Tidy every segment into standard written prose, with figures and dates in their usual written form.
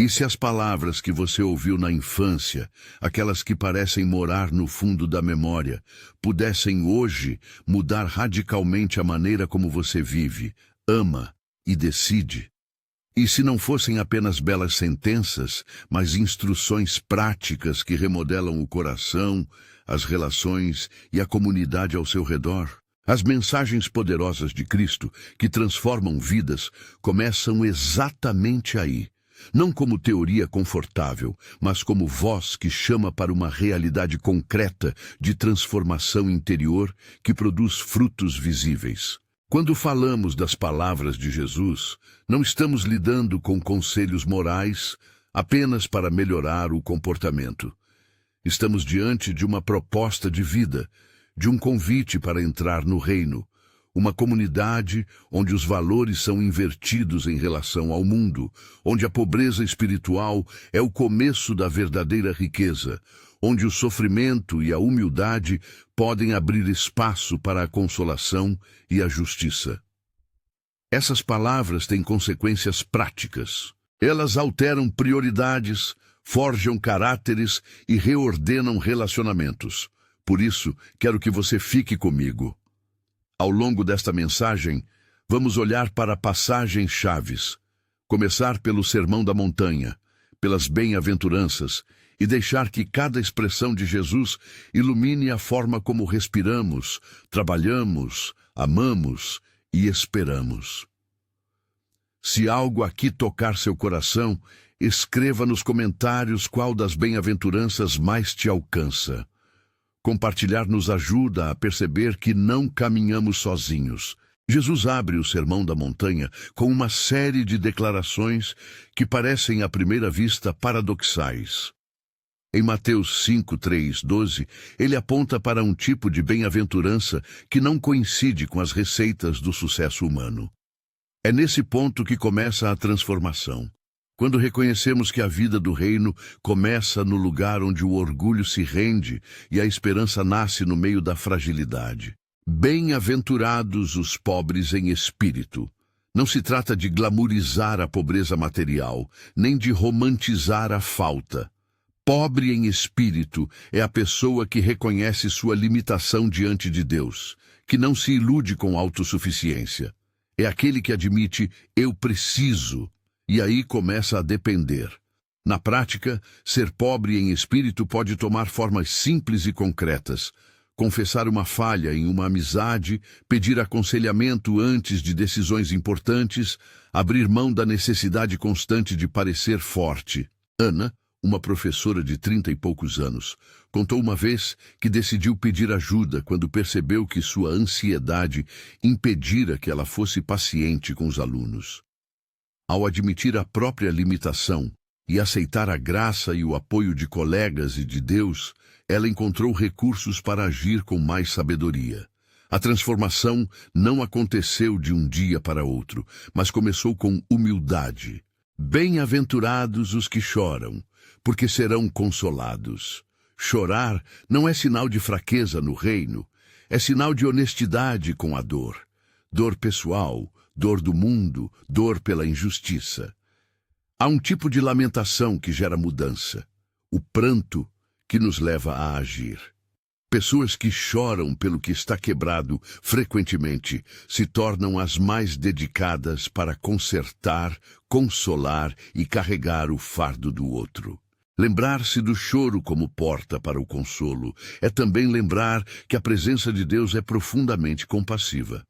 E se as palavras que você ouviu na infância, aquelas que parecem morar no fundo da memória, pudessem hoje mudar radicalmente a maneira como você vive, ama e decide? E se não fossem apenas belas sentenças, mas instruções práticas que remodelam o coração, as relações e a comunidade ao seu redor? As mensagens poderosas de Cristo, que transformam vidas, começam exatamente aí. Não como teoria confortável, mas como voz que chama para uma realidade concreta de transformação interior que produz frutos visíveis. Quando falamos das palavras de Jesus, não estamos lidando com conselhos morais apenas para melhorar o comportamento. Estamos diante de uma proposta de vida, de um convite para entrar no reino, uma comunidade onde os valores são invertidos em relação ao mundo, onde a pobreza espiritual é o começo da verdadeira riqueza, onde o sofrimento e a humildade podem abrir espaço para a consolação e a justiça. Essas palavras têm consequências práticas. Elas alteram prioridades, forjam caráteres e reordenam relacionamentos. Por isso, quero que você fique comigo. Ao longo desta mensagem, vamos olhar para passagens chaves, começar pelo Sermão da Montanha, pelas bem-aventuranças, e deixar que cada expressão de Jesus ilumine a forma como respiramos, trabalhamos, amamos e esperamos. Se algo aqui tocar seu coração, escreva nos comentários qual das bem-aventuranças mais te alcança. Compartilhar nos ajuda a perceber que não caminhamos sozinhos. Jesus abre o Sermão da Montanha com uma série de declarações que parecem à primeira vista paradoxais. Em Mateus 5, 3, 12, ele aponta para um tipo de bem-aventurança que não coincide com as receitas do sucesso humano. É nesse ponto que começa a transformação. Quando reconhecemos que a vida do reino começa no lugar onde o orgulho se rende e a esperança nasce no meio da fragilidade. Bem-aventurados os pobres em espírito. Não se trata de glamourizar a pobreza material, nem de romantizar a falta. Pobre em espírito é a pessoa que reconhece sua limitação diante de Deus, que não se ilude com autossuficiência. É aquele que admite, eu preciso, e aí começa a depender. Na prática, ser pobre em espírito pode tomar formas simples e concretas. Confessar uma falha em uma amizade, pedir aconselhamento antes de decisões importantes, abrir mão da necessidade constante de parecer forte. Ana, uma professora de 30 e poucos anos, contou uma vez que decidiu pedir ajuda quando percebeu que sua ansiedade impedira que ela fosse paciente com os alunos. Ao admitir a própria limitação e aceitar a graça e o apoio de colegas e de Deus, ela encontrou recursos para agir com mais sabedoria. A transformação não aconteceu de um dia para outro, mas começou com humildade. Bem-aventurados os que choram, porque serão consolados. Chorar não é sinal de fraqueza no reino, é sinal de honestidade com a dor. Dor pessoal, dor do mundo, dor pela injustiça. Há um tipo de lamentação que gera mudança, o pranto que nos leva a agir. Pessoas que choram pelo que está quebrado frequentemente se tornam as mais dedicadas para consertar, consolar e carregar o fardo do outro. Lembrar-se do choro como porta para o consolo é também lembrar que a presença de Deus é profundamente compassiva.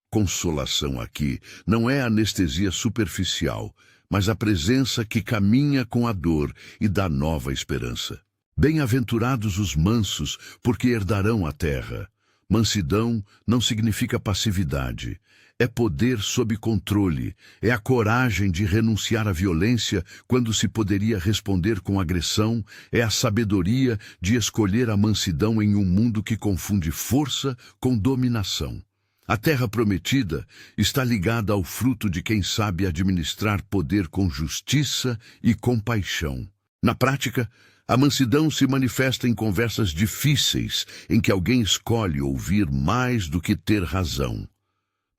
Consolação aqui não é anestesia superficial, mas a presença que caminha com a dor e dá nova esperança. Bem-aventurados os mansos, porque herdarão a terra. Mansidão não significa passividade. É poder sob controle, é a coragem de renunciar à violência quando se poderia responder com agressão, é a sabedoria de escolher a mansidão em um mundo que confunde força com dominação. A terra prometida está ligada ao fruto de quem sabe administrar poder com justiça e compaixão. Na prática, a mansidão se manifesta em conversas difíceis, em que alguém escolhe ouvir mais do que ter razão.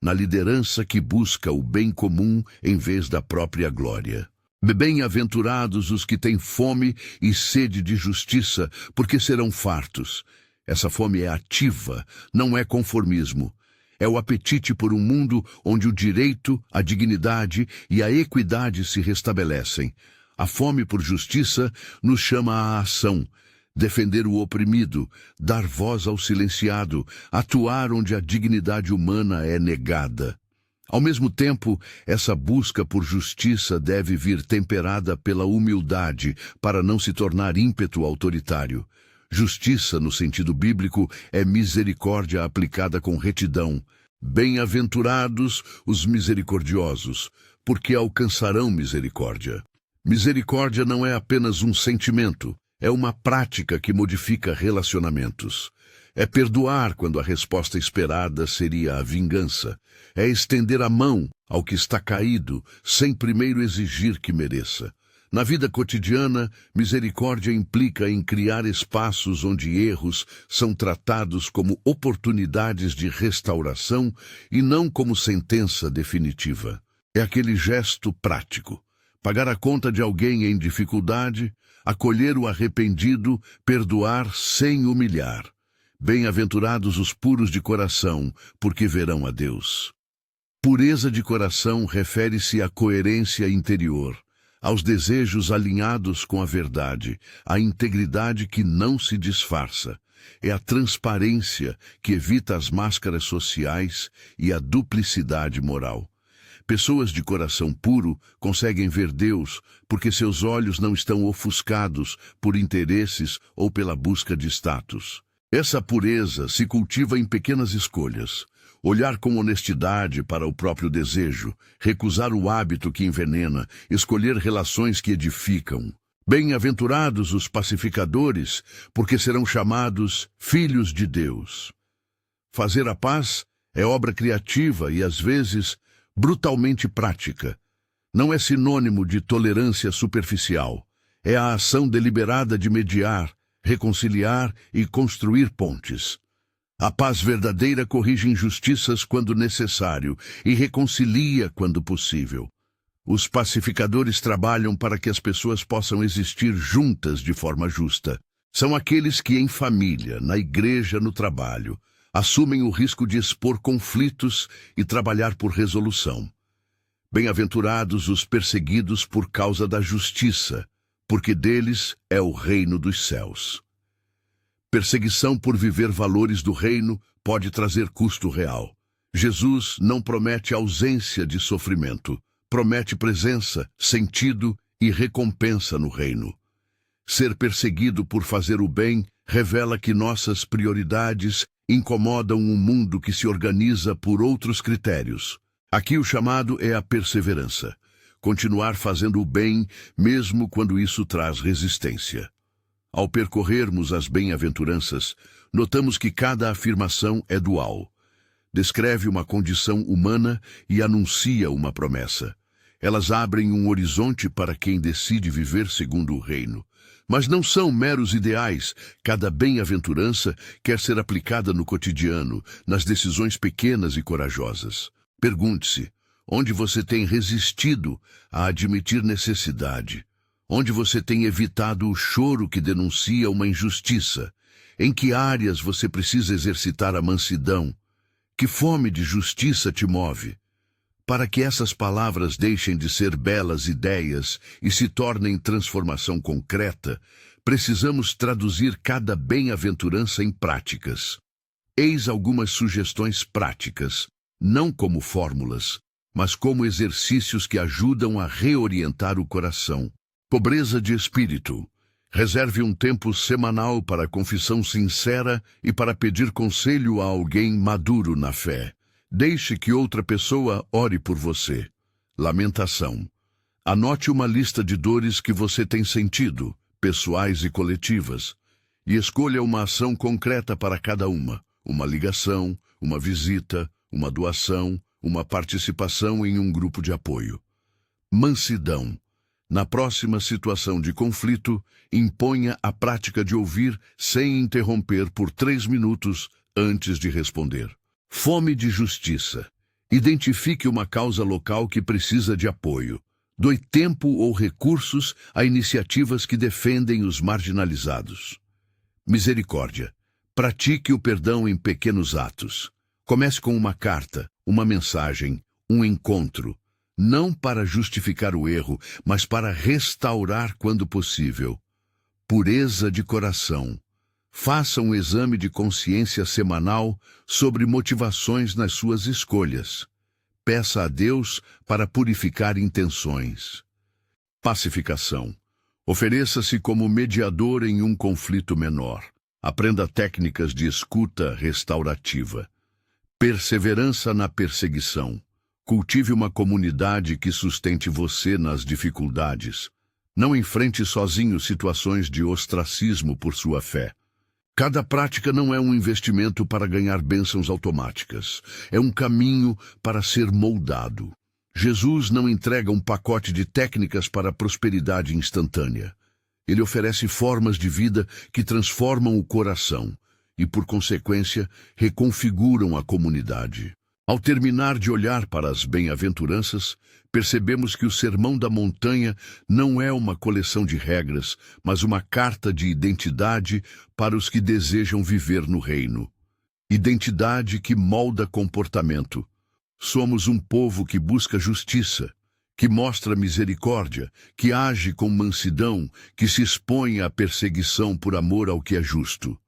Na liderança que busca o bem comum em vez da própria glória. Bem-aventurados os que têm fome e sede de justiça, porque serão fartos. Essa fome é ativa, não é conformismo. É o apetite por um mundo onde o direito, a dignidade e a equidade se restabelecem. A fome por justiça nos chama à ação. Defender o oprimido, dar voz ao silenciado, atuar onde a dignidade humana é negada. Ao mesmo tempo, essa busca por justiça deve vir temperada pela humildade para não se tornar ímpeto autoritário. Justiça, no sentido bíblico, é misericórdia aplicada com retidão. Bem-aventurados os misericordiosos, porque alcançarão misericórdia. Misericórdia não é apenas um sentimento, é uma prática que modifica relacionamentos. É perdoar quando a resposta esperada seria a vingança. É estender a mão ao que está caído, sem primeiro exigir que mereça. Na vida cotidiana, misericórdia implica em criar espaços onde erros são tratados como oportunidades de restauração e não como sentença definitiva. É aquele gesto prático. Pagar a conta de alguém em dificuldade, acolher o arrependido, perdoar sem humilhar. Bem-aventurados os puros de coração, porque verão a Deus. Pureza de coração refere-se à coerência interior, aos desejos alinhados com a verdade, à integridade que não se disfarça. É a transparência que evita as máscaras sociais e a duplicidade moral. Pessoas de coração puro conseguem ver Deus porque seus olhos não estão ofuscados por interesses ou pela busca de status. Essa pureza se cultiva em pequenas escolhas. Olhar com honestidade para o próprio desejo, recusar o hábito que envenena, escolher relações que edificam. Bem-aventurados os pacificadores, porque serão chamados filhos de Deus. Fazer a paz é obra criativa e, às vezes, brutalmente prática. Não é sinônimo de tolerância superficial. É a ação deliberada de mediar, reconciliar e construir pontes. A paz verdadeira corrige injustiças quando necessário e reconcilia quando possível. Os pacificadores trabalham para que as pessoas possam existir juntas de forma justa. São aqueles que, em família, na igreja, no trabalho, assumem o risco de expor conflitos e trabalhar por resolução. Bem-aventurados os perseguidos por causa da justiça, porque deles é o reino dos céus. Perseguição por viver valores do reino pode trazer custo real. Jesus não promete ausência de sofrimento, promete presença, sentido e recompensa no reino. Ser perseguido por fazer o bem revela que nossas prioridades incomodam um mundo que se organiza por outros critérios. Aqui o chamado é a perseverança. Continuar fazendo o bem, mesmo quando isso traz resistência. Ao percorrermos as bem-aventuranças, notamos que cada afirmação é dual. Descreve uma condição humana e anuncia uma promessa. Elas abrem um horizonte para quem decide viver segundo o reino. Mas não são meros ideais. Cada bem-aventurança quer ser aplicada no cotidiano, nas decisões pequenas e corajosas. Pergunte-se, onde você tem resistido a admitir necessidade? Onde você tem evitado o choro que denuncia uma injustiça? Em que áreas você precisa exercitar a mansidão? Que fome de justiça te move? Para que essas palavras deixem de ser belas ideias e se tornem transformação concreta, precisamos traduzir cada bem-aventurança em práticas. Eis algumas sugestões práticas, não como fórmulas, mas como exercícios que ajudam a reorientar o coração. Pobreza de espírito. Reserve um tempo semanal para confissão sincera e para pedir conselho a alguém maduro na fé. Deixe que outra pessoa ore por você. Lamentação. Anote uma lista de dores que você tem sentido, pessoais e coletivas, e escolha uma ação concreta para cada uma. Uma ligação, uma visita, uma doação, uma participação em um grupo de apoio. Mansidão. Na próxima situação de conflito, imponha a prática de ouvir sem interromper por 3 minutos antes de responder. Fome de justiça. Identifique uma causa local que precisa de apoio. Doe tempo ou recursos a iniciativas que defendem os marginalizados. Misericórdia. Pratique o perdão em pequenos atos. Comece com uma carta, uma mensagem, um encontro. Não para justificar o erro, mas para restaurar quando possível. Pureza de coração. Faça um exame de consciência semanal sobre motivações nas suas escolhas. Peça a Deus para purificar intenções. Pacificação. Ofereça-se como mediador em um conflito menor. Aprenda técnicas de escuta restaurativa. Perseverança na perseguição. Cultive uma comunidade que sustente você nas dificuldades. Não enfrente sozinho situações de ostracismo por sua fé. Cada prática não é um investimento para ganhar bênçãos automáticas. É um caminho para ser moldado. Jesus não entrega um pacote de técnicas para a prosperidade instantânea. Ele oferece formas de vida que transformam o coração e, por consequência, reconfiguram a comunidade. Ao terminar de olhar para as bem-aventuranças, percebemos que o Sermão da Montanha não é uma coleção de regras, mas uma carta de identidade para os que desejam viver no reino. Identidade que molda comportamento. Somos um povo que busca justiça, que mostra misericórdia, que age com mansidão, que se expõe à perseguição por amor ao que é justo.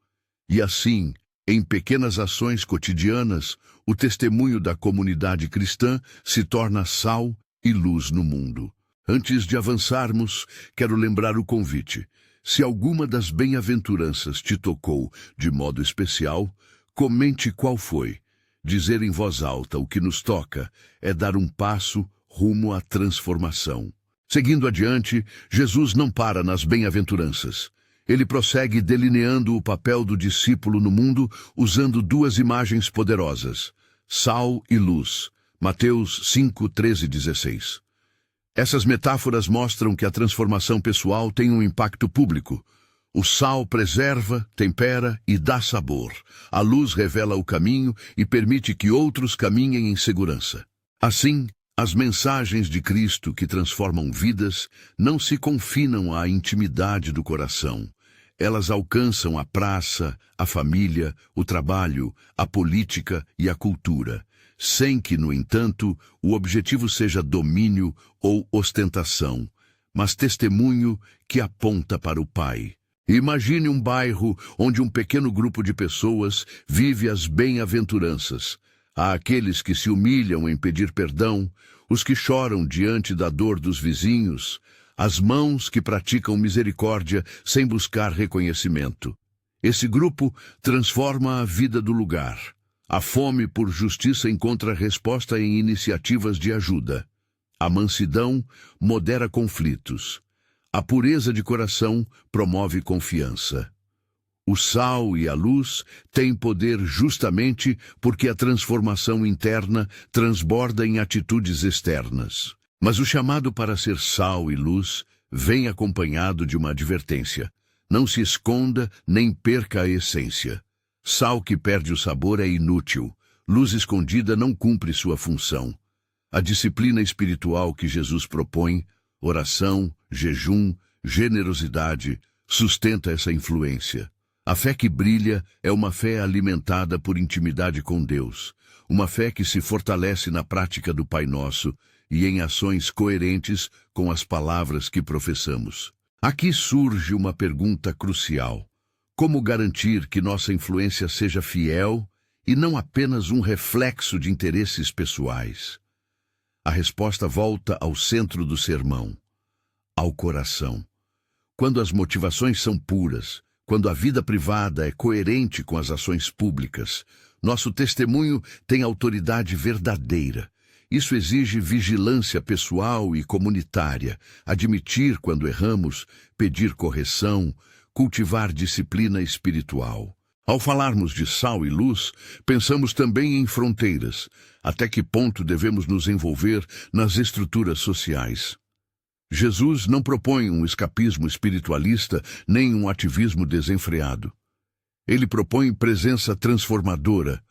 E assim, em pequenas ações cotidianas, o testemunho da comunidade cristã se torna sal e luz no mundo. Antes de avançarmos, quero lembrar o convite. Se alguma das bem-aventuranças te tocou de modo especial, comente qual foi. Dizer em voz alta o que nos toca é dar um passo rumo à transformação. Seguindo adiante, Jesus não para nas bem-aventuranças. Ele prossegue delineando o papel do discípulo no mundo usando duas imagens poderosas, sal e luz. Mateus 5, 13 e 16. Essas metáforas mostram que a transformação pessoal tem um impacto público. O sal preserva, tempera e dá sabor. A luz revela o caminho e permite que outros caminhem em segurança. Assim, as mensagens de Cristo que transformam vidas não se confinam à intimidade do coração. Elas alcançam a praça, a família, o trabalho, a política e a cultura, sem que, no entanto, o objetivo seja domínio ou ostentação, mas testemunho que aponta para o Pai. Imagine um bairro onde um pequeno grupo de pessoas vive as bem-aventuranças. Há aqueles que se humilham em pedir perdão, os que choram diante da dor dos vizinhos, as mãos que praticam misericórdia sem buscar reconhecimento. Esse grupo transforma a vida do lugar. A fome por justiça encontra resposta em iniciativas de ajuda. A mansidão modera conflitos. A pureza de coração promove confiança. O sal e a luz têm poder justamente porque a transformação interna transborda em atitudes externas. Mas o chamado para ser sal e luz vem acompanhado de uma advertência. Não se esconda nem perca a essência. Sal que perde o sabor é inútil. Luz escondida não cumpre sua função. A disciplina espiritual que Jesus propõe, oração, jejum, generosidade, sustenta essa influência. A fé que brilha é uma fé alimentada por intimidade com Deus, uma fé que se fortalece na prática do Pai Nosso e em ações coerentes com as palavras que professamos. Aqui surge uma pergunta crucial. Como garantir que nossa influência seja fiel e não apenas um reflexo de interesses pessoais? A resposta volta ao centro do sermão, ao coração. Quando as motivações são puras, quando a vida privada é coerente com as ações públicas, nosso testemunho tem autoridade verdadeira. Isso exige vigilância pessoal e comunitária, admitir quando erramos, pedir correção, cultivar disciplina espiritual. Ao falarmos de sal e luz, pensamos também em fronteiras. Até que ponto devemos nos envolver nas estruturas sociais? Jesus não propõe um escapismo espiritualista nem um ativismo desenfreado. Ele propõe presença transformadora,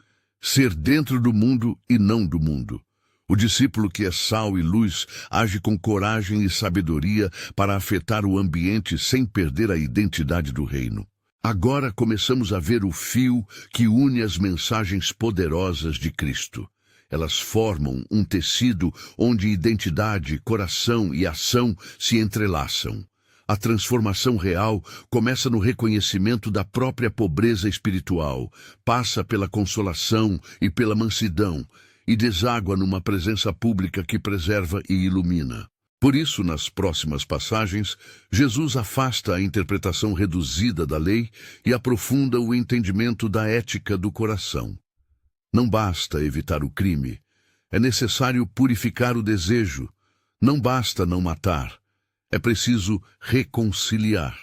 ser dentro do mundo e não do mundo. O discípulo que é sal e luz age com coragem e sabedoria para afetar o ambiente sem perder a identidade do reino. Agora começamos a ver o fio que une as mensagens poderosas de Cristo. Elas formam um tecido onde identidade, coração e ação se entrelaçam. A transformação real começa no reconhecimento da própria pobreza espiritual, passa pela consolação e pela mansidão, e deságua numa presença pública que preserva e ilumina. Por isso, nas próximas passagens, Jesus afasta a interpretação reduzida da lei e aprofunda o entendimento da ética do coração. Não basta evitar o crime, é necessário purificar o desejo. Não basta não matar, é preciso reconciliar.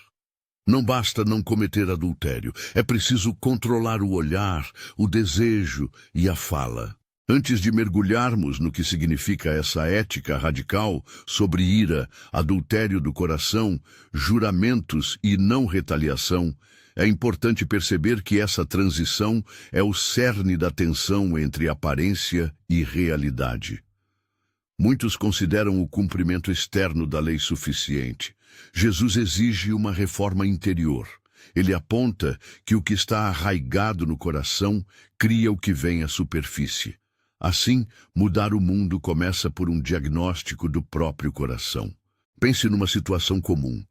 Não basta não cometer adultério, é preciso controlar o olhar, o desejo e a fala. Antes de mergulharmos no que significa essa ética radical sobre ira, adultério do coração, juramentos e não retaliação, é importante perceber que essa transição é o cerne da tensão entre aparência e realidade. Muitos consideram o cumprimento externo da lei suficiente. Jesus exige uma reforma interior. Ele aponta que o que está arraigado no coração cria o que vem à superfície. Assim, mudar o mundo começa por um diagnóstico do próprio coração. Pense numa situação comum.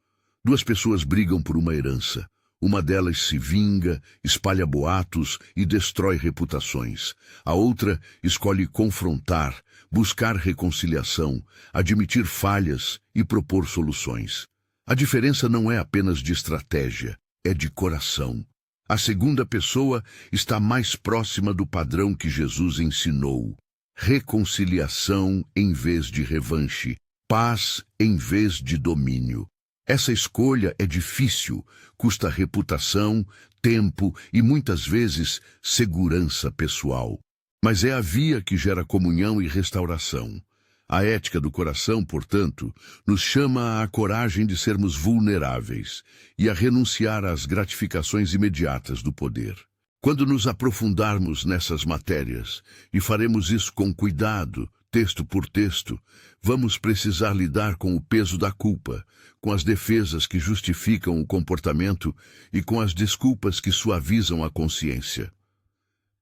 Duas pessoas brigam por uma herança. Uma delas se vinga, espalha boatos e destrói reputações. A outra escolhe confrontar, buscar reconciliação, admitir falhas e propor soluções. A diferença não é apenas de estratégia, é de coração. A segunda pessoa está mais próxima do padrão que Jesus ensinou. Reconciliação em vez de revanche, paz em vez de domínio. Essa escolha é difícil, custa reputação, tempo e muitas vezes segurança pessoal. Mas é a via que gera comunhão e restauração. A ética do coração, portanto, nos chama à coragem de sermos vulneráveis e a renunciar às gratificações imediatas do poder. Quando nos aprofundarmos nessas matérias, e faremos isso com cuidado, texto por texto, vamos precisar lidar com o peso da culpa, com as defesas que justificam o comportamento e com as desculpas que suavizam a consciência.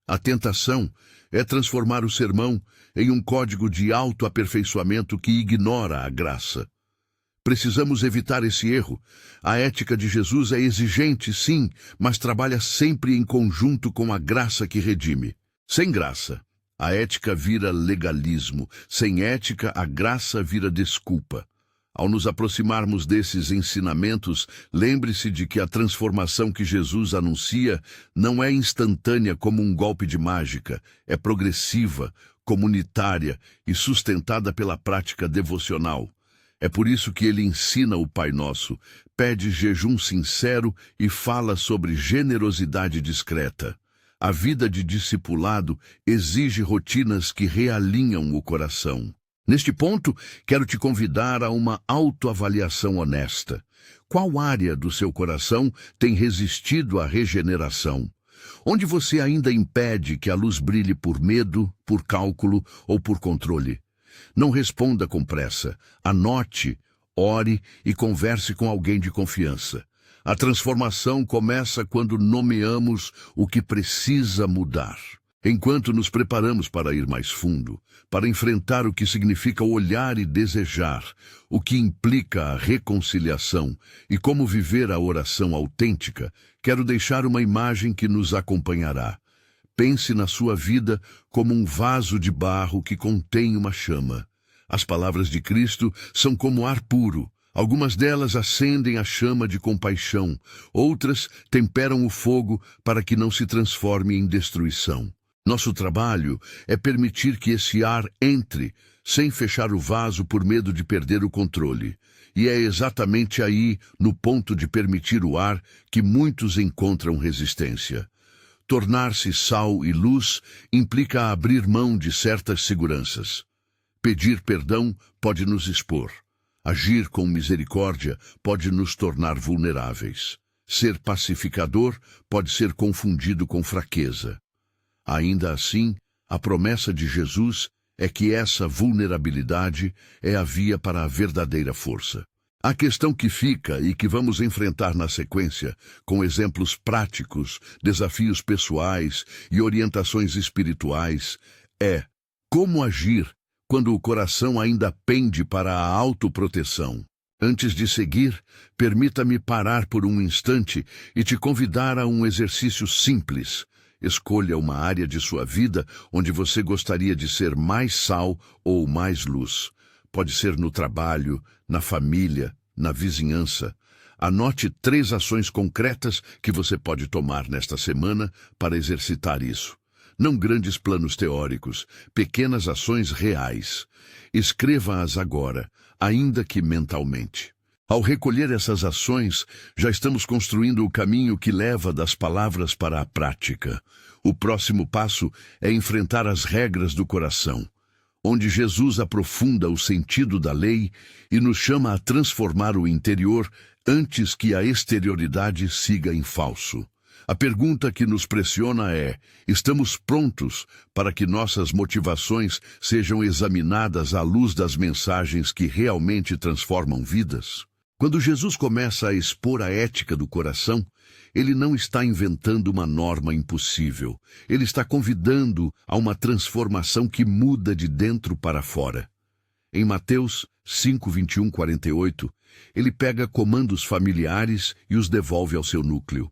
A tentação é transformar o sermão em um código de autoaperfeiçoamento que ignora a graça. Precisamos evitar esse erro. A ética de Jesus é exigente, sim, mas trabalha sempre em conjunto com a graça que redime. Sem graça, a ética vira legalismo. Sem ética, a graça vira desculpa. Ao nos aproximarmos desses ensinamentos, lembre-se de que a transformação que Jesus anuncia não é instantânea como um golpe de mágica, é progressiva, comunitária e sustentada pela prática devocional. É por isso que ele ensina o Pai Nosso, pede jejum sincero e fala sobre generosidade discreta. A vida de discipulado exige rotinas que realinham o coração. Neste ponto, quero te convidar a uma autoavaliação honesta. Qual área do seu coração tem resistido à regeneração? Onde você ainda impede que a luz brilhe por medo, por cálculo ou por controle? Não responda com pressa. Anote, ore e converse com alguém de confiança. A transformação começa quando nomeamos o que precisa mudar. Enquanto nos preparamos para ir mais fundo, para enfrentar o que significa olhar e desejar, o que implica a reconciliação e como viver a oração autêntica, quero deixar uma imagem que nos acompanhará. Pense na sua vida como um vaso de barro que contém uma chama. As palavras de Cristo são como ar puro. Algumas delas acendem a chama de compaixão, outras temperam o fogo para que não se transforme em destruição. Nosso trabalho é permitir que esse ar entre, sem fechar o vaso por medo de perder o controle. E é exatamente aí, no ponto de permitir o ar, que muitos encontram resistência. Tornar-se sal e luz implica abrir mão de certas seguranças. Pedir perdão pode nos expor. Agir com misericórdia pode nos tornar vulneráveis. Ser pacificador pode ser confundido com fraqueza. Ainda assim, a promessa de Jesus é que essa vulnerabilidade é a via para a verdadeira força. A questão que fica e que vamos enfrentar na sequência, com exemplos práticos, desafios pessoais e orientações espirituais, é como agir quando o coração ainda pende para a autoproteção. Antes de seguir, permita-me parar por um instante e te convidar a um exercício simples. Escolha uma área de sua vida onde você gostaria de ser mais sal ou mais luz. Pode ser no trabalho, na família, na vizinhança. Anote 3 ações concretas que você pode tomar nesta semana para exercitar isso. Não grandes planos teóricos, pequenas ações reais. Escreva-as agora, ainda que mentalmente. Ao recolher essas ações, já estamos construindo o caminho que leva das palavras para a prática. O próximo passo é enfrentar as regras do coração, onde Jesus aprofunda o sentido da lei e nos chama a transformar o interior antes que a exterioridade siga em falso. A pergunta que nos pressiona é: estamos prontos para que nossas motivações sejam examinadas à luz das mensagens que realmente transformam vidas? Quando Jesus começa a expor a ética do coração, ele não está inventando uma norma impossível. Ele está convidando a uma transformação que muda de dentro para fora. Em Mateus 5, 21, 48, ele pega comandos familiares e os devolve ao seu núcleo.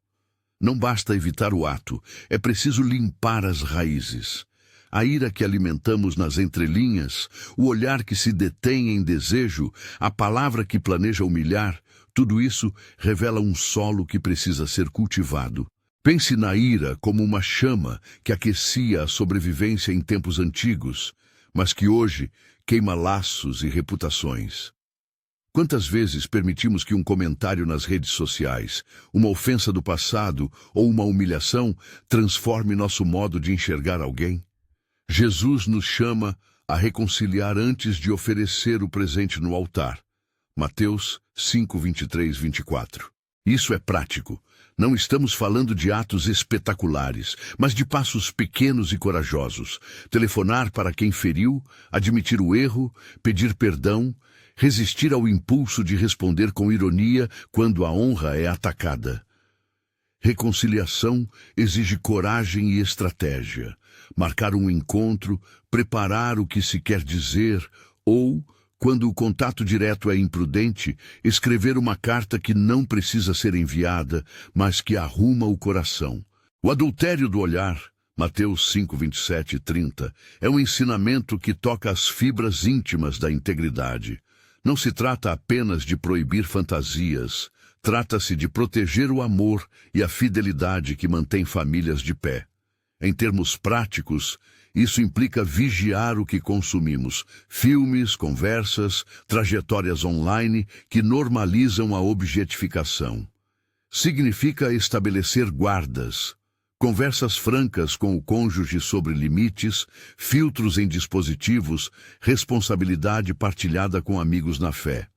Não basta evitar o ato, é preciso limpar as raízes. A ira que alimentamos nas entrelinhas, o olhar que se detém em desejo, a palavra que planeja humilhar, tudo isso revela um solo que precisa ser cultivado. Pense na ira como uma chama que aquecia a sobrevivência em tempos antigos, mas que hoje queima laços e reputações. Quantas vezes permitimos que um comentário nas redes sociais, uma ofensa do passado ou uma humilhação transforme nosso modo de enxergar alguém? Jesus nos chama a reconciliar antes de oferecer o presente no altar. Mateus 5, 23, 24. Isso é prático. Não estamos falando de atos espetaculares, mas de passos pequenos e corajosos. Telefonar para quem feriu, admitir o erro, pedir perdão, resistir ao impulso de responder com ironia quando a honra é atacada. Reconciliação exige coragem e estratégia. Marcar um encontro, preparar o que se quer dizer ou, quando o contato direto é imprudente, escrever uma carta que não precisa ser enviada, mas que arruma o coração. O adultério do olhar, Mateus 5, 27 e 30, é um ensinamento que toca as fibras íntimas da integridade. Não se trata apenas de proibir fantasias, trata-se de proteger o amor e a fidelidade que mantém famílias de pé. Em termos práticos, isso implica vigiar o que consumimos, filmes, conversas, trajetórias online que normalizam a objetificação. Significa estabelecer guardas, conversas francas com o cônjuge sobre limites, filtros em dispositivos, responsabilidade partilhada com amigos na fé.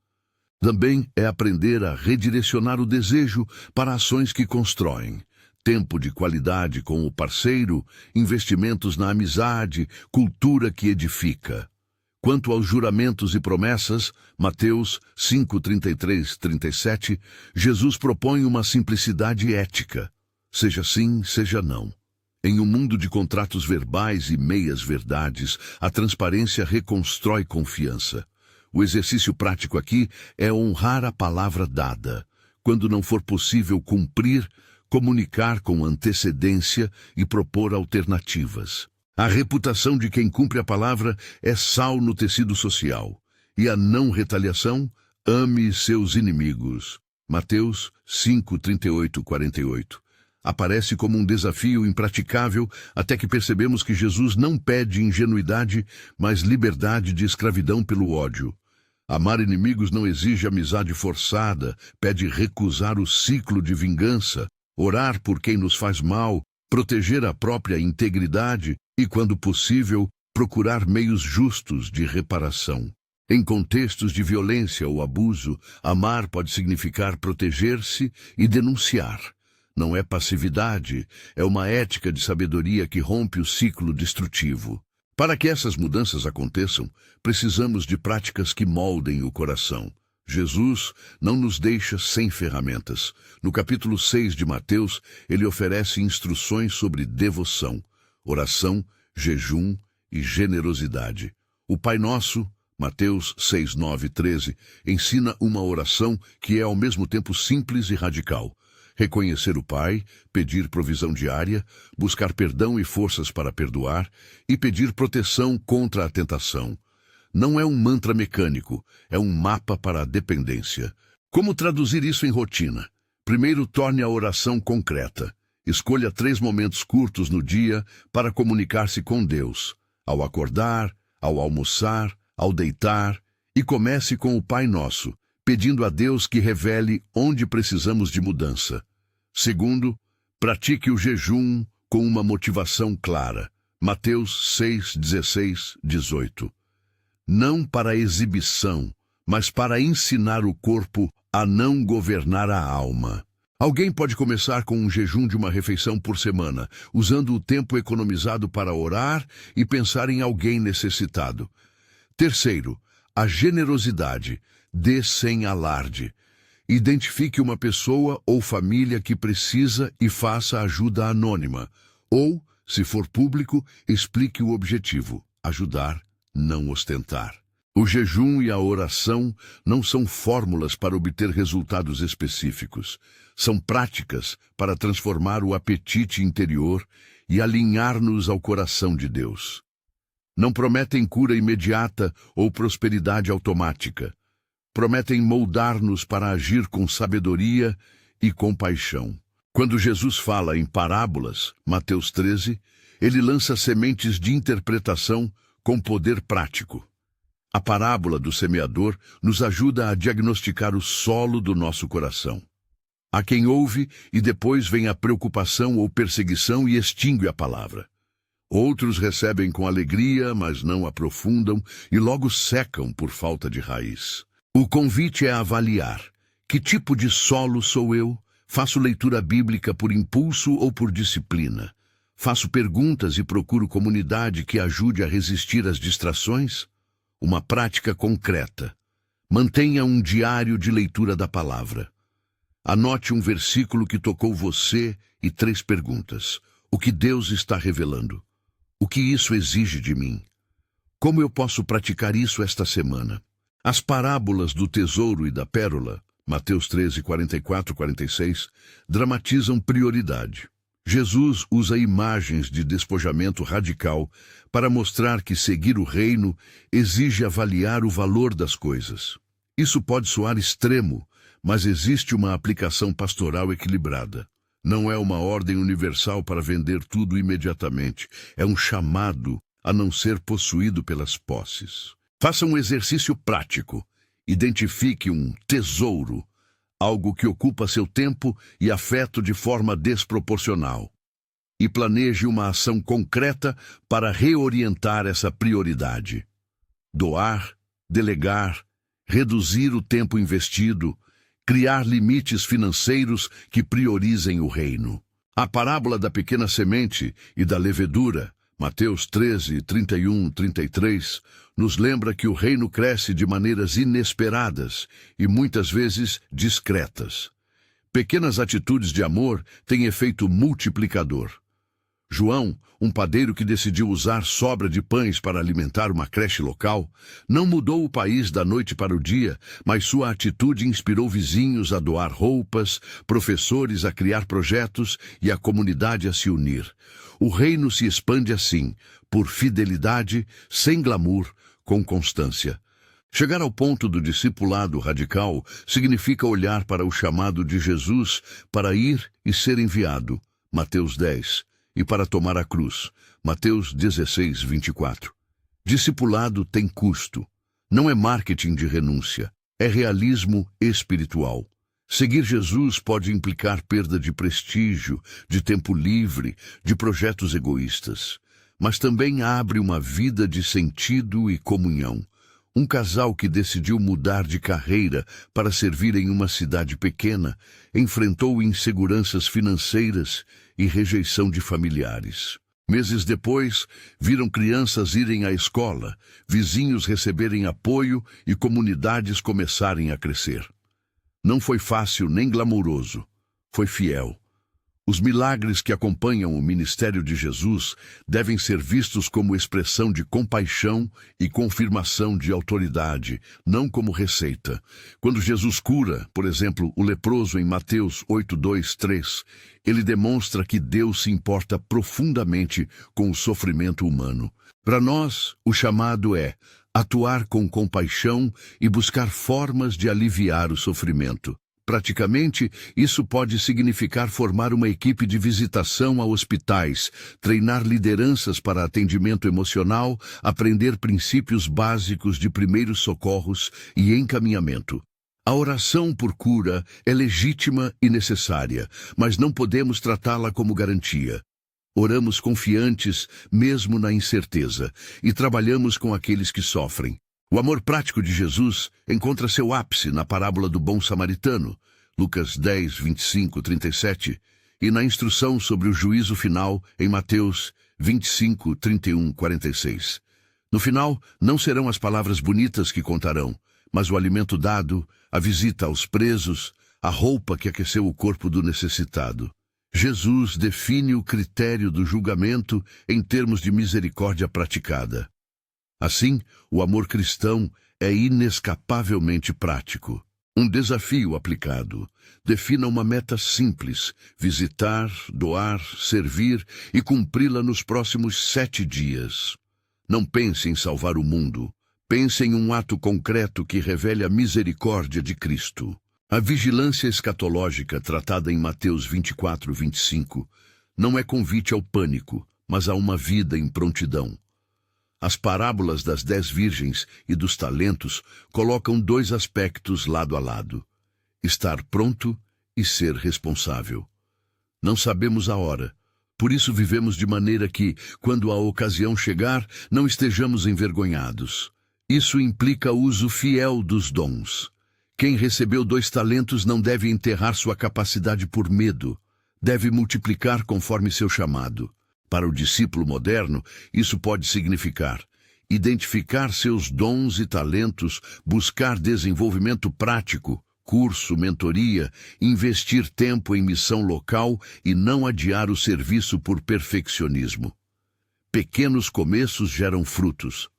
Também é aprender a redirecionar o desejo para ações que constroem. Tempo de qualidade com o parceiro, investimentos na amizade, cultura que edifica. Quanto aos juramentos e promessas, Mateus 5, 33, 37, Jesus propõe uma simplicidade ética. Seja sim, seja não. Em um mundo de contratos verbais e meias-verdades, a transparência reconstrói confiança. O exercício prático aqui é honrar a palavra dada. Quando não for possível cumprir, comunicar com antecedência e propor alternativas. A reputação de quem cumpre a palavra é sal no tecido social. E a não retaliação, ame seus inimigos. Mateus 5, 38, 48. Aparece como um desafio impraticável até que percebemos que Jesus não pede ingenuidade, mas liberdade de escravidão pelo ódio. Amar inimigos não exige amizade forçada, pede recusar o ciclo de vingança, orar por quem nos faz mal, proteger a própria integridade e, quando possível, procurar meios justos de reparação. Em contextos de violência ou abuso, amar pode significar proteger-se e denunciar. Não é passividade, é uma ética de sabedoria que rompe o ciclo destrutivo. Para que essas mudanças aconteçam, precisamos de práticas que moldem o coração. Jesus não nos deixa sem ferramentas. No capítulo 6 de Mateus, ele oferece instruções sobre devoção, oração, jejum e generosidade. O Pai Nosso, Mateus 6, 9 e 13, ensina uma oração que é ao mesmo tempo simples e radical. Reconhecer o Pai, pedir provisão diária, buscar perdão e forças para perdoar e pedir proteção contra a tentação. Não é um mantra mecânico, é um mapa para a dependência. Como traduzir isso em rotina? Primeiro, torne a oração concreta. Escolha 3 momentos curtos no dia para comunicar-se com Deus. Ao acordar, ao almoçar, ao deitar, e comece com o Pai Nosso, pedindo a Deus que revele onde precisamos de mudança. Segundo, pratique o jejum com uma motivação clara. Mateus 6, 16, 18. Não para exibição, mas para ensinar o corpo a não governar a alma. Alguém pode começar com um jejum de uma refeição por semana, usando o tempo economizado para orar e pensar em alguém necessitado. Terceiro, a generosidade. Dê sem alarde. Identifique uma pessoa ou família que precisa e faça ajuda anônima. Ou, se for público, explique o objetivo: ajudar, não ostentar. O jejum e a oração não são fórmulas para obter resultados específicos. São práticas para transformar o apetite interior e alinhar-nos ao coração de Deus. Não prometem cura imediata ou prosperidade automática. Prometem moldar-nos para agir com sabedoria e compaixão. Quando Jesus fala em parábolas, Mateus 13, ele lança sementes de interpretação com poder prático. A parábola do semeador nos ajuda a diagnosticar o solo do nosso coração. Há quem ouve e depois vem a preocupação ou perseguição e extingue a palavra. Outros recebem com alegria, mas não aprofundam e logo secam por falta de raiz. O convite é avaliar: que tipo de solo sou eu? Faço leitura bíblica por impulso ou por disciplina? Faço perguntas e procuro comunidade que ajude a resistir às distrações? Uma prática concreta. Mantenha um diário de leitura da palavra. Anote um versículo que tocou você e 3 perguntas. O que Deus está revelando? O que isso exige de mim? Como eu posso praticar isso esta semana? As parábolas do tesouro e da pérola, Mateus 13, 44, 46, dramatizam prioridade. Jesus usa imagens de despojamento radical para mostrar que seguir o reino exige avaliar o valor das coisas. Isso pode soar extremo, mas existe uma aplicação pastoral equilibrada. Não é uma ordem universal para vender tudo imediatamente. É um chamado a não ser possuído pelas posses. Faça um exercício prático. Identifique um tesouro, algo que ocupa seu tempo e afeto de forma desproporcional. E planeje uma ação concreta para reorientar essa prioridade. Doar, delegar, reduzir o tempo investido, criar limites financeiros que priorizem o reino. A parábola da pequena semente e da levedura, Mateus 13, 31, 33, nos lembra que o reino cresce de maneiras inesperadas e muitas vezes discretas. Pequenas atitudes de amor têm efeito multiplicador. João, um padeiro que decidiu usar sobra de pães para alimentar uma creche local, não mudou o país da noite para o dia, mas sua atitude inspirou vizinhos a doar roupas, professores a criar projetos e a comunidade a se unir. O reino se expande assim, por fidelidade, sem glamour, com constância. Chegar ao ponto do discipulado radical significa olhar para o chamado de Jesus para ir e ser enviado, Mateus 10, e para tomar a cruz, Mateus 16, 24. Discipulado tem custo. Não é marketing de renúncia, é realismo espiritual. Seguir Jesus pode implicar perda de prestígio, de tempo livre, de projetos egoístas. Mas também abre uma vida de sentido e comunhão. Um casal que decidiu mudar de carreira para servir em uma cidade pequena enfrentou inseguranças financeiras e rejeição de familiares. Meses depois, viram crianças irem à escola, vizinhos receberem apoio e comunidades começarem a crescer. Não foi fácil nem glamouroso, foi fiel. Os milagres que acompanham o ministério de Jesus devem ser vistos como expressão de compaixão e confirmação de autoridade, não como receita. Quando Jesus cura, por exemplo, o leproso em Mateus 8:2-3, ele demonstra que Deus se importa profundamente com o sofrimento humano. Para nós, o chamado é atuar com compaixão e buscar formas de aliviar o sofrimento. Praticamente, isso pode significar formar uma equipe de visitação a hospitais, treinar lideranças para atendimento emocional, aprender princípios básicos de primeiros socorros e encaminhamento. A oração por cura é legítima e necessária, mas não podemos tratá-la como garantia. Oramos confiantes, mesmo na incerteza, e trabalhamos com aqueles que sofrem. O amor prático de Jesus encontra seu ápice na parábola do bom samaritano, Lucas 10:25-37, e na instrução sobre o juízo final em Mateus 25:31-46. No final, não serão as palavras bonitas que contarão, mas o alimento dado, a visita aos presos, a roupa que aqueceu o corpo do necessitado. Jesus define o critério do julgamento em termos de misericórdia praticada. Assim, o amor cristão é inescapavelmente prático. Um desafio aplicado. Defina uma meta simples: visitar, doar, servir e cumpri-la nos próximos 7 dias. Não pense em salvar o mundo. Pense em um ato concreto que revele a misericórdia de Cristo. A vigilância escatológica tratada em Mateus 24:25 não é convite ao pânico, mas a uma vida em prontidão. As parábolas das 10 virgens e dos talentos colocam 2 aspectos lado a lado: estar pronto e ser responsável. Não sabemos a hora, por isso vivemos de maneira que, quando a ocasião chegar, não estejamos envergonhados. Isso implica o uso fiel dos dons. Quem recebeu 2 talentos não deve enterrar sua capacidade por medo, deve multiplicar conforme seu chamado. Para o discípulo moderno, isso pode significar identificar seus dons e talentos, buscar desenvolvimento prático, curso, mentoria, investir tempo em missão local e não adiar o serviço por perfeccionismo. Pequenos começos geram frutos.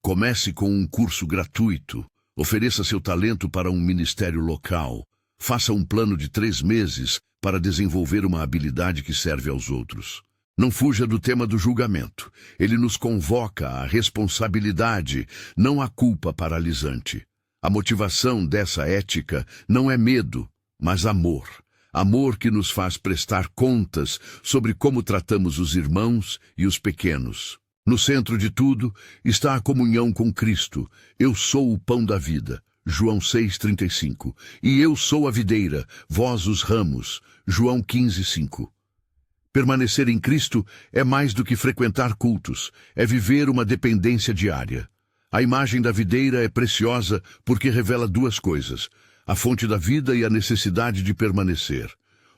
Comece com um curso gratuito. Ofereça seu talento para um ministério local. Faça um plano de 3 meses para desenvolver uma habilidade que serve aos outros. Não fuja do tema do julgamento. Ele nos convoca à responsabilidade, não à culpa paralisante. A motivação dessa ética não é medo, mas amor. Amor que nos faz prestar contas sobre como tratamos os irmãos e os pequenos. No centro de tudo está a comunhão com Cristo. Eu sou o pão da vida, João 6:35. E eu sou a videira, vós os ramos, João 15:5. Permanecer em Cristo é mais do que frequentar cultos, é viver uma dependência diária. A imagem da videira é preciosa porque revela 2 coisas: a fonte da vida e a necessidade de permanecer.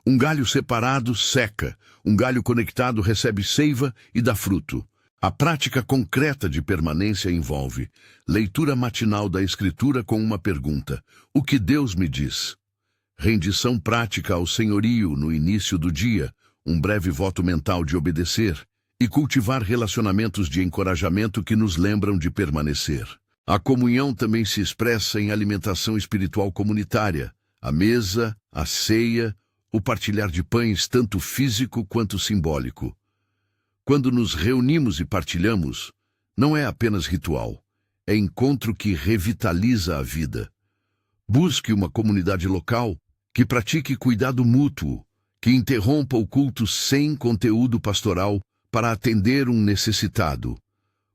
Um galho separado seca, um galho conectado recebe seiva e dá fruto. A prática concreta de permanência envolve leitura matinal da Escritura com uma pergunta: o que Deus me diz? Rendição prática ao senhorio no início do dia, um breve voto mental de obedecer, e cultivar relacionamentos de encorajamento que nos lembram de permanecer. A comunhão também se expressa em alimentação espiritual comunitária, a mesa, a ceia, o partilhar de pães tanto físico quanto simbólico. Quando nos reunimos e partilhamos, não é apenas ritual, é encontro que revitaliza a vida. Busque uma comunidade local que pratique cuidado mútuo, que interrompa o culto sem conteúdo pastoral para atender um necessitado.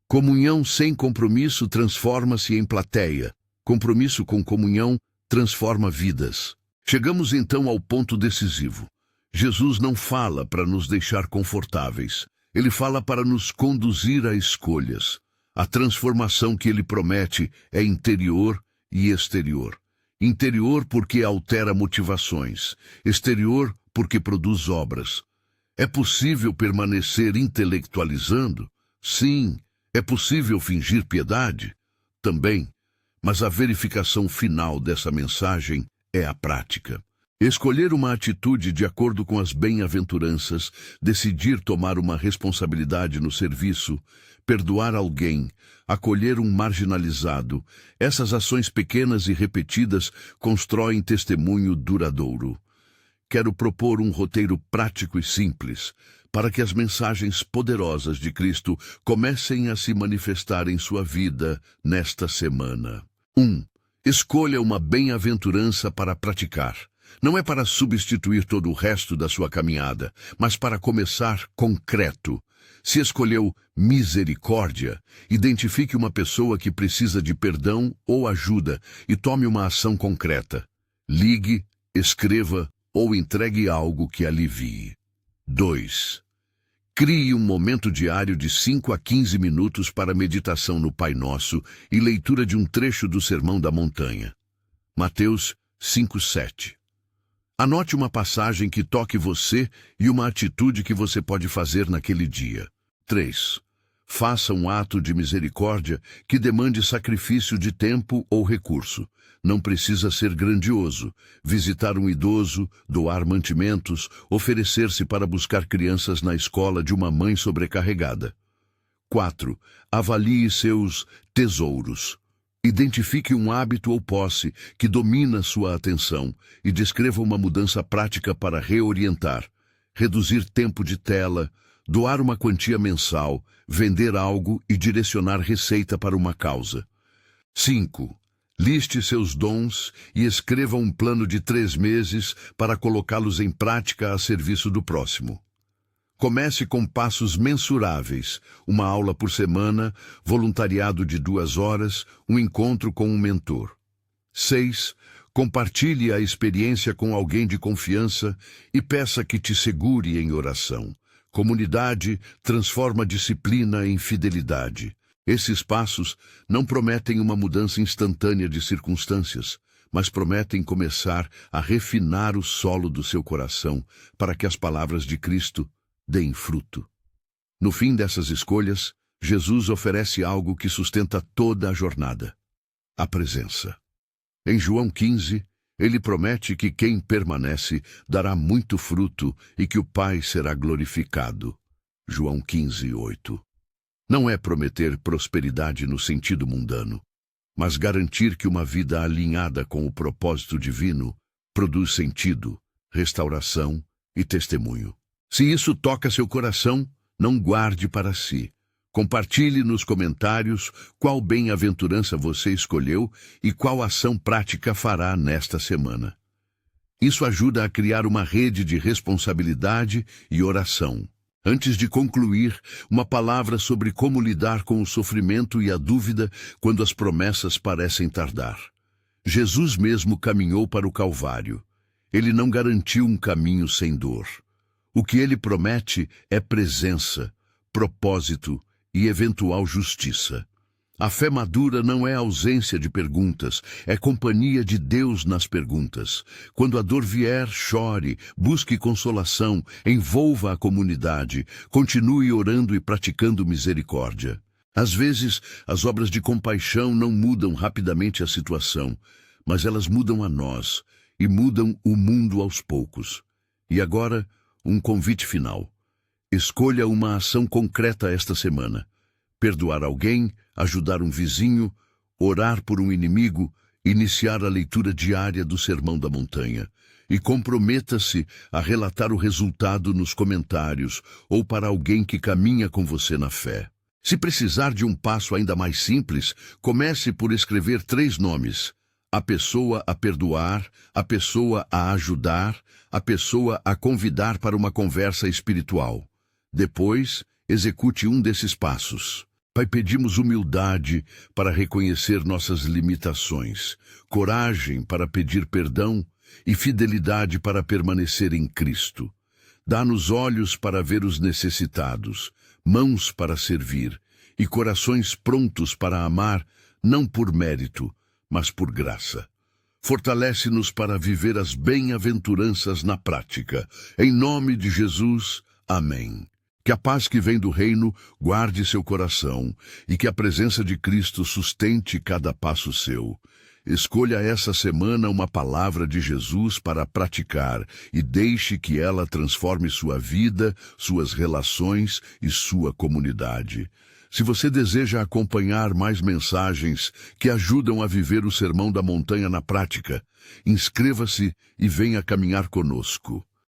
Comunhão sem compromisso transforma-se em plateia. Compromisso com comunhão transforma vidas. Chegamos então ao ponto decisivo. Jesus não fala para nos deixar confortáveis. Ele fala para nos conduzir a escolhas. A transformação que ele promete é interior e exterior. Interior porque altera motivações. Exterior porque produz obras. É possível permanecer intelectualizando? Sim. É possível fingir piedade? Também. Mas a verificação final dessa mensagem é a prática. Escolher uma atitude de acordo com as bem-aventuranças, decidir tomar uma responsabilidade no serviço, perdoar alguém, acolher um marginalizado, essas ações pequenas e repetidas constroem testemunho duradouro. Quero propor um roteiro prático e simples, para que as mensagens poderosas de Cristo comecem a se manifestar em sua vida nesta semana. 1. Escolha uma bem-aventurança para praticar. Não é para substituir todo o resto da sua caminhada, mas para começar concreto. Se escolheu misericórdia, identifique uma pessoa que precisa de perdão ou ajuda e tome uma ação concreta. Ligue, escreva ou entregue algo que alivie. 2. Crie um momento diário de 5 a 15 minutos para meditação no Pai Nosso e leitura de um trecho do Sermão da Montanha. Mateus 5:7. Anote uma passagem que toque você e uma atitude que você pode fazer naquele dia. 3. Faça um ato de misericórdia que demande sacrifício de tempo ou recurso. Não precisa ser grandioso. Visitar um idoso, doar mantimentos, oferecer-se para buscar crianças na escola de uma mãe sobrecarregada. 4. Avalie seus tesouros. Identifique um hábito ou posse que domina sua atenção e descreva uma mudança prática para reorientar, reduzir tempo de tela, doar uma quantia mensal, vender algo e direcionar receita para uma causa. 5. Liste seus dons e escreva um plano de 3 meses para colocá-los em prática a serviço do próximo. Comece com passos mensuráveis, uma aula por semana, voluntariado de 2 horas, um encontro com um mentor. 6. Compartilhe a experiência com alguém de confiança e peça que te segure em oração. Comunidade transforma disciplina em fidelidade. Esses passos não prometem uma mudança instantânea de circunstâncias, mas prometem começar a refinar o solo do seu coração para que as palavras de Cristo deem fruto. No fim dessas escolhas, Jesus oferece algo que sustenta toda a jornada: a presença. Em João 15, ele promete que quem permanece dará muito fruto e que o Pai será glorificado. João 15:8. Não é prometer prosperidade no sentido mundano, mas garantir que uma vida alinhada com o propósito divino produz sentido, restauração e testemunho. Se isso toca seu coração, não guarde para si. Compartilhe nos comentários qual bem-aventurança você escolheu e qual ação prática fará nesta semana. Isso ajuda a criar uma rede de responsabilidade e oração. Antes de concluir, uma palavra sobre como lidar com o sofrimento e a dúvida quando as promessas parecem tardar. Jesus mesmo caminhou para o Calvário. Ele não garantiu um caminho sem dor. O que ele promete é presença, propósito e eventual justiça. A fé madura não é ausência de perguntas, é companhia de Deus nas perguntas. Quando a dor vier, chore, busque consolação, envolva a comunidade, continue orando e praticando misericórdia. Às vezes, as obras de compaixão não mudam rapidamente a situação, mas elas mudam a nós e mudam o mundo aos poucos. E agora, um convite final. Escolha uma ação concreta esta semana. Perdoar alguém, ajudar um vizinho, orar por um inimigo, iniciar a leitura diária do Sermão da Montanha. E comprometa-se a relatar o resultado nos comentários ou para alguém que caminha com você na fé. Se precisar de um passo ainda mais simples, comece por escrever 3 nomes: a pessoa a perdoar, a pessoa a ajudar, a pessoa a convidar para uma conversa espiritual. Depois, execute um desses passos. Pai, pedimos humildade para reconhecer nossas limitações, coragem para pedir perdão e fidelidade para permanecer em Cristo. Dá-nos olhos para ver os necessitados, mãos para servir e corações prontos para amar, não por mérito, mas por graça. Fortalece-nos para viver as bem-aventuranças na prática. Em nome de Jesus, Amém. Que a paz que vem do reino guarde seu coração e que a presença de Cristo sustente cada passo seu. Escolha essa semana uma palavra de Jesus para praticar e deixe que ela transforme sua vida, suas relações e sua comunidade. Se você deseja acompanhar mais mensagens que ajudam a viver o Sermão da Montanha na prática, inscreva-se e venha caminhar conosco.